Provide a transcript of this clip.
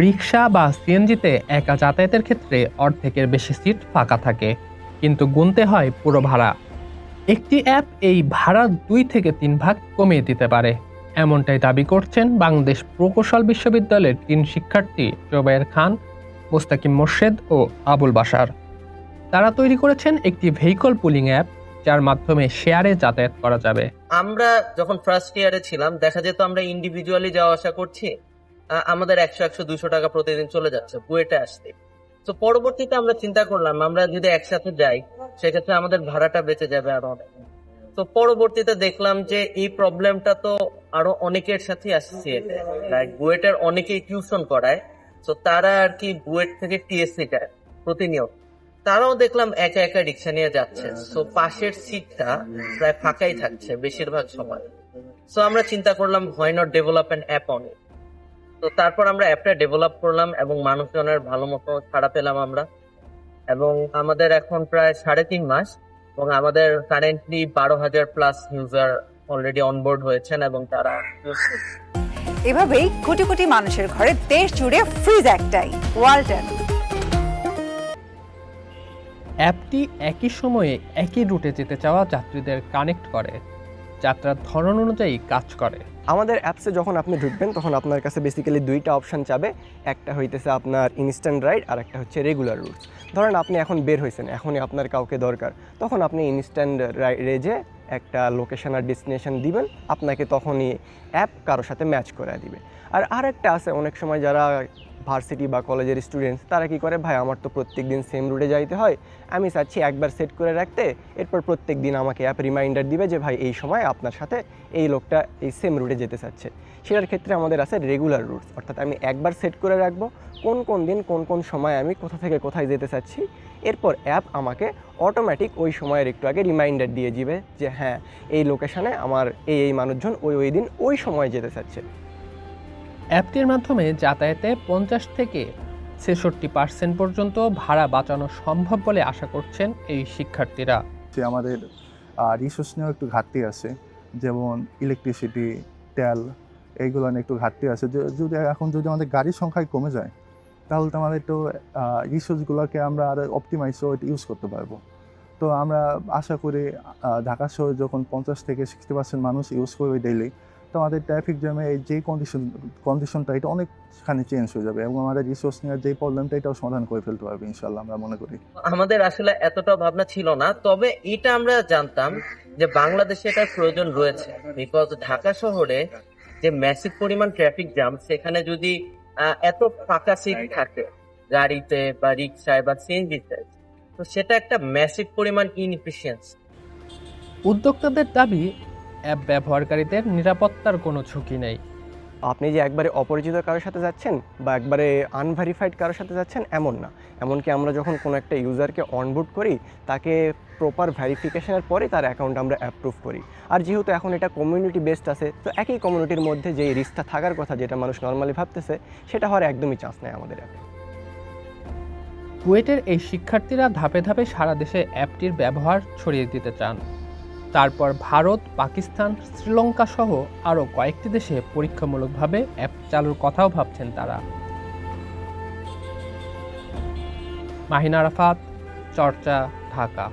রিকশা বা সিএনজিতে একা যাতায়াতের ক্ষেত্রে অর্ধেকের বেশি সিট ফাঁকা থাকে, কিন্তু গুনতে হয় পুরো ভাড়া। একটি অ্যাপ এই ভাড়া 2 থেকে 3 ভাগ কমিয়ে দিতে পারে, এমনটাই দাবি করছেন বাংলাদেশ প্রকৌশল বিশ্ববিদ্যালয়ের 3 শিক্ষার্থী জোবায়ের খান, মোস্তাকিম মোর্শেদ ও আবুল বাশার। তারা তৈরি করেছেন একটি ভেহিকল পুলিং অ্যাপ, যার মাধ্যমে শেয়ারে যাতায়াত করা যাবে। আমরা যখন ফার্স্ট ইয়ারে ছিলাম দেখা যেত আমরা ইন্ডিভিজুয়ালি যাওয়া আসা করছি, আমাদের 100-200 টাকা প্রতিদিন চলে যাচ্ছে বুয়েটে আসতে। তো পরবর্তীতে আমরা চিন্তা করলাম আমরা যদি একসাথে যাই সেক্ষেত্রে আমাদের ভাড়াটা বেঁচে যাবে আরো অনেক। তো পরবর্তীতে দেখলাম যে এই প্রবলেমটা তো আরো অনেকের সাথে আসছে, লাইক বুয়েটের অনেকেই টিউশন করায়, তো তারা আর কি বুয়েট থেকে টিএসসি যায় প্রতিনিয়ত, তারাও দেখলাম একা একা রিক্সা নিয়ে যাচ্ছে। তো পাশের সিটটা প্রায় ফাঁকাই থাকছে বেশিরভাগ সময়। সো আমরা চিন্তা করলাম why not develop an app on it. তো তারপর আমরা অ্যাপটা ডেভেলপ করলাম এবং মানুষজনের ভালো মতো সাড়া পেলাম আমরা, এবং আমাদের এখন প্রায় 3.5 মাস এবং আমাদের কারেন্টলি 12,000+ ইউজার অলরেডি অনবোর্ড হয়েছেন এবং তারা use করছে। এভাবেই কোটি কোটি মানুষের ঘরে দেশ জুড়ে ফ্রিজ একটাই, ওয়ালটন। অ্যাপটি একই সময়ে একই রুটে যেতে চাওয়া যাত্রীদের কানেক্ট করে, যাত্রার ধরন অনুযায়ী কাজ করে। আমাদের অ্যাপসে যখন আপনি ঢুকবেন তখন আপনার কাছে বেসিক্যালি 2টা অপশান চাবে। একটা হইতেছে আপনার ইনস্ট্যান্ট রাইড আর একটা হচ্ছে রেগুলার রুটস। ধরেন আপনি এখন বের হয়েছেন, এখনই আপনার কাউকে দরকার, তখন আপনি ইনস্ট্যান্ট রাইডে একটা লোকেশন আর ডেস্টিনেশন দিবেন, আপনাকে তখনই অ্যাপ কারোর সাথে ম্যাচ করে দিবে। আর আরেকটা আছে, অনেক সময় যারা ভার্সিটি বা কলেজের স্টুডেন্টস তারা কি করে, ভাই আমার তো প্রত্যেক দিন সেম রুটে যাইতে হয়, আমি চাচ্ছি একবার সেট করে রাখতে, এরপর প্রত্যেক দিন আমাকে অ্যাপ রিমাইন্ডার দিবে যে ভাই এই সময় আপনার সাথে এই লোকটা এই সেম রুটে যেতে চাচ্ছে। সেটার ক্ষেত্রে আমাদের আছে রেগুলার রুটস, অর্থাৎ আমি একবার সেট করে রাখবো কোন কোন দিন কোন কোন সময় আমি কোথা থেকে কোথায় যেতে চাচ্ছি, এরপর অ্যাপ আমাকে অটোমেটিক ওই সময়ের একটু আগে রিমাইন্ডার দিয়ে দিবে যে হ্যাঁ এই লোকেশানে আমার এই মানুষজন ওই দিন ওই সময় যেতে চাচ্ছে। অ্যাপটির মাধ্যমে যাতায়াতে 50 থেকে 66% পর্যন্ত ভাড়া বাঁচানো সম্ভব বলে আশা করছেন এই শিক্ষার্থীরা। যে আমাদের রিসোর্স নিয়েও একটু ঘাটতি আছে, যেমন ইলেকট্রিসিটি, তেল, এইগুলো নিয়ে একটু ঘাটতি আছে। যদি আমাদের গাড়ির সংখ্যায় কমে যায় তাহলে তো আমাদের একটু রিসোর্সগুলোকে আমরা আরও অপটিমাইজ ইউজ করতে পারবো। তো আমরা আশা করি ঢাকা শহরে যখন 50 থেকে 60% মানুষ ইউজ করবে ডেইলি, তো আমাদের ট্রাফিক জ্যামে এই যে কন্ডিশনটা এটা অনেকখানি চেঞ্জ হয়ে যাবে এবং আমাদের রিসোর্স নিয়ে যে প্রবলেমটা এটাও সমাধান করে ফেলতে পারবে ইনশাল্লাহ, আমরা মনে করি। আমাদের আসলে এতটা ভাবনা ছিল না, তবে এটা আমরা জানতাম যে বাংলাদেশে এটার প্রয়োজন রয়েছে, বিকজ ঢাকা শহরে যে ম্যাসিভ পরিমাণ ট্রাফিক জ্যাম, সেখানে যদি এত ফাঁকা সিট থাকে গাড়িতে বা রিক্সায় বা সিএনজিতে, তো সেটা একটা ম্যাসিভ পরিমাণ ইনএফিশিয়েন্সি। উদ্যোক্তাদের দাবি, অ্যাপ ব্যবহারকারীদের নিরাপত্তার কোনো ঝুঁকি নেই। আপনি যে একবারে অপরিচিত কারোর সাথে যাচ্ছেন বা একবারে আনভেরিফাইড কারোর সাথে যাচ্ছেন এমন না। এমনকি আমরা যখন কোনো একটা ইউজারকে অনবোর্ড করি তাকে প্রপার ভেরিফিকেশনের পরে তার অ্যাকাউন্ট আমরা অ্যাপ্রুভ করি। আর যেহেতু এখন এটা কমিউনিটি বেসড আছে, তো একই কমিউনিটির মধ্যে যে রিস্কটা থাকার কথা যেটা মানুষ নর্মালি ভাবতেছে, সেটা হওয়ার একদমই চান্স নেই আমাদের অ্যাপে। কুয়েটের এই শিক্ষার্থীরা ধাপে ধাপে সারা দেশে অ্যাপটির ব্যবহার ছড়িয়ে দিতে চান। তারপর ভারত, পাকিস্তান, শ্রীলঙ্কা সহ আরও কয়েকটি দেশে পরীক্ষামূলকভাবে অ্যাপ চালুর কথাও ভাবছেন তারা। মাহিন আরাফাত, চর্চা, ঢাকা।